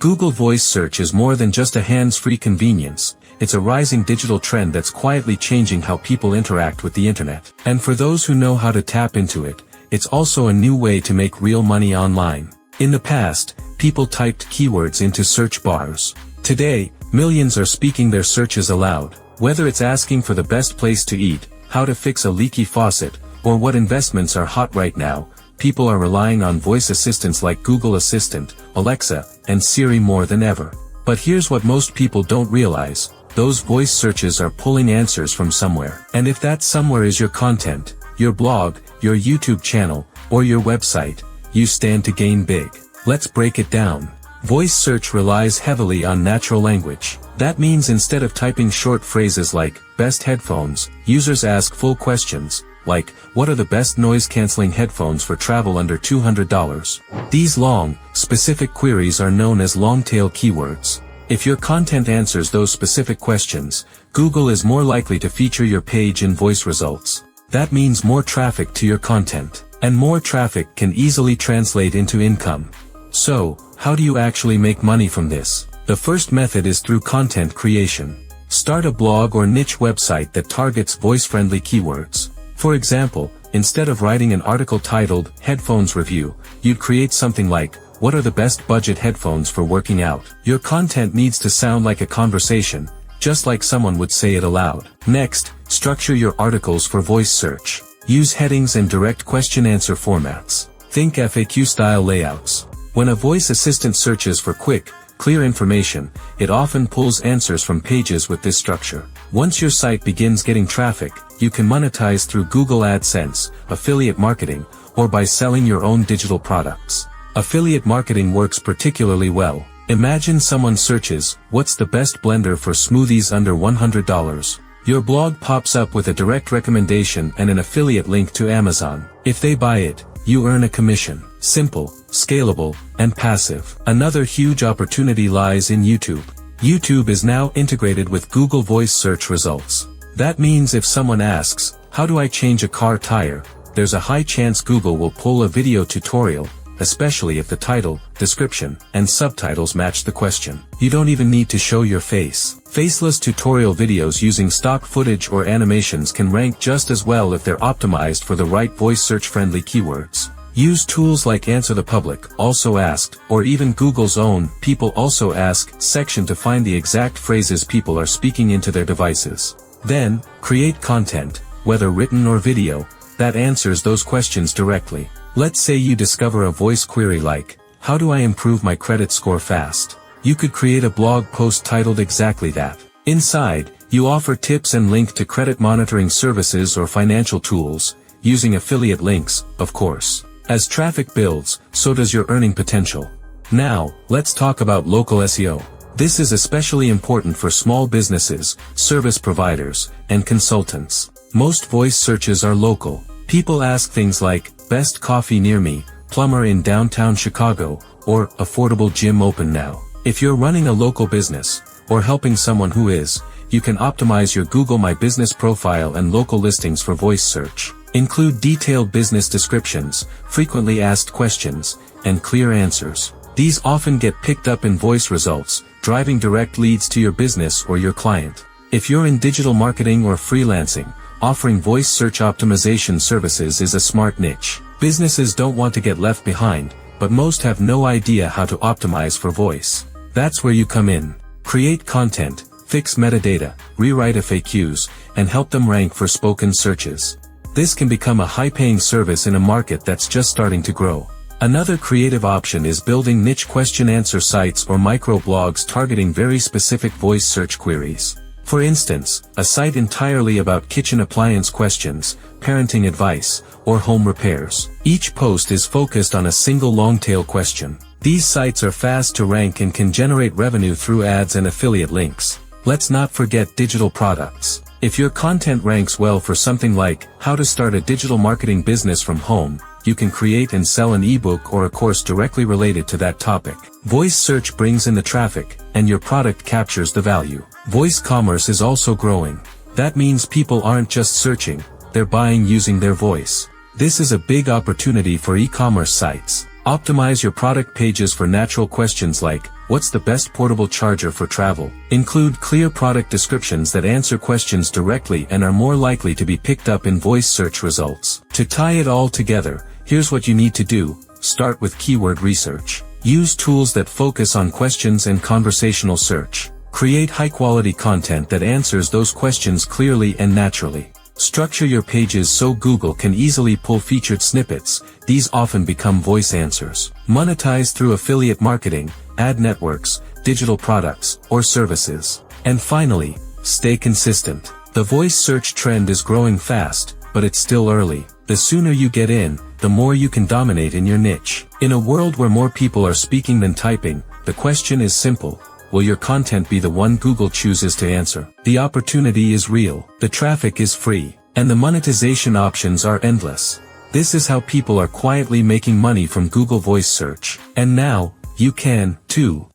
Google Voice Search is more than just a hands-free convenience. It's a rising digital trend that's quietly changing how people interact with the internet. And for those who know how to tap into it, it's also a new way to make real money online. In the past, people typed keywords into search bars. Today, millions are speaking their searches aloud. Whether it's asking for the best place to eat, how to fix a leaky faucet, or what investments are hot right now, people are relying on voice assistants like Google Assistant, Alexa, and Siri more than ever. But here's what most people don't realize. Those voice searches are pulling answers from somewhere. And if that somewhere is your content, your blog, your YouTube channel, or your website, you stand to gain big. Let's break it down. Voice search relies heavily on natural language. That means instead of typing short phrases like, best headphones, users ask full questions, like, what are the best noise-canceling headphones for travel under $200? These long, specific queries are known as long-tail keywords. If your content answers those specific questions, Google is more likely to feature your page in voice results. That means more traffic to your content. And more traffic can easily translate into income. So, how do you actually make money from this? The first method is through content creation. Start a blog or niche website that targets voice-friendly keywords. For example, instead of writing an article titled, Headphones Review, you'd create something like, what are the best budget headphones for working out? Your content needs to sound like a conversation, just like someone would say it aloud. Next, structure your articles for voice search. Use headings and direct question-answer formats. Think FAQ-style layouts. When a voice assistant searches for quick, clear information, it often pulls answers from pages with this structure. Once your site begins getting traffic, you can monetize through Google AdSense, affiliate marketing, or by selling your own digital products. Affiliate marketing works particularly well. Imagine someone searches, what's the best blender for smoothies under $100? Your blog pops up with a direct recommendation and an affiliate link to Amazon. If they buy it, you earn a commission. Simple, scalable, and passive. Another huge opportunity lies in YouTube. YouTube is now integrated with Google Voice Search results. That means if someone asks, how do I change a car tire? There's a high chance Google will pull a video tutorial, especially if the title, description, and subtitles match the question. You don't even need to show your face. Faceless tutorial videos using stock footage or animations can rank just as well if they're optimized for the right voice search-friendly keywords. Use tools like Answer the Public, Also Asked, or even Google's own People Also Ask section to find the exact phrases people are speaking into their devices. Then, create content, whether written or video, that answers those questions directly. Let's say you discover a voice query like, how do I improve my credit score fast? You could create a blog post titled exactly that. Inside, you offer tips and link to credit monitoring services or financial tools, using affiliate links, of course. As traffic builds, so does your earning potential. Now, let's talk about local SEO. This is especially important for small businesses, service providers, and consultants. Most voice searches are local. People ask things like, best coffee near me, plumber in downtown Chicago, or affordable gym open now. If you're running a local business, or helping someone who is, you can optimize your Google My Business profile and local listings for voice search. Include detailed business descriptions, frequently asked questions, and clear answers. These often get picked up in voice results, driving direct leads to your business or your client. If you're in digital marketing or freelancing, offering voice search optimization services is a smart niche. Businesses don't want to get left behind, but most have no idea how to optimize for voice. That's where you come in. Create content, fix metadata, rewrite FAQs, and help them rank for spoken searches. This can become a high-paying service in a market that's just starting to grow. Another creative option is building niche question-answer sites or microblogs targeting very specific voice search queries. For instance, a site entirely about kitchen appliance questions, parenting advice, or home repairs. Each post is focused on a single long-tail question. These sites are fast to rank and can generate revenue through ads and affiliate links. Let's not forget digital products. If your content ranks well for something like, how to start a digital marketing business from home, you can create and sell an ebook or a course directly related to that topic. Voice search brings in the traffic, and your product captures the value. Voice commerce is also growing. That means people aren't just searching, they're buying using their voice. This is a big opportunity for e-commerce sites. Optimize your product pages for natural questions like, What's the best portable charger for travel? Include clear product descriptions that answer questions directly and are more likely to be picked up in voice search results. To tie it all together, here's what you need to do. Start with keyword research. Use tools that focus on questions and conversational search. Create high-quality content that answers those questions clearly and naturally. Structure your pages so Google can easily pull featured snippets. These often become voice answers. Monetize through affiliate marketing, ad networks, digital products, or services. And finally, stay consistent. The voice search trend is growing fast, but it's still early. The sooner you get in, the more you can dominate in your niche. In a world where more people are speaking than typing, the question is simple. Will your content be the one Google chooses to answer? The opportunity is real, the traffic is free, and the monetization options are endless. This is how people are quietly making money from Google Voice Search. And now, you can, too.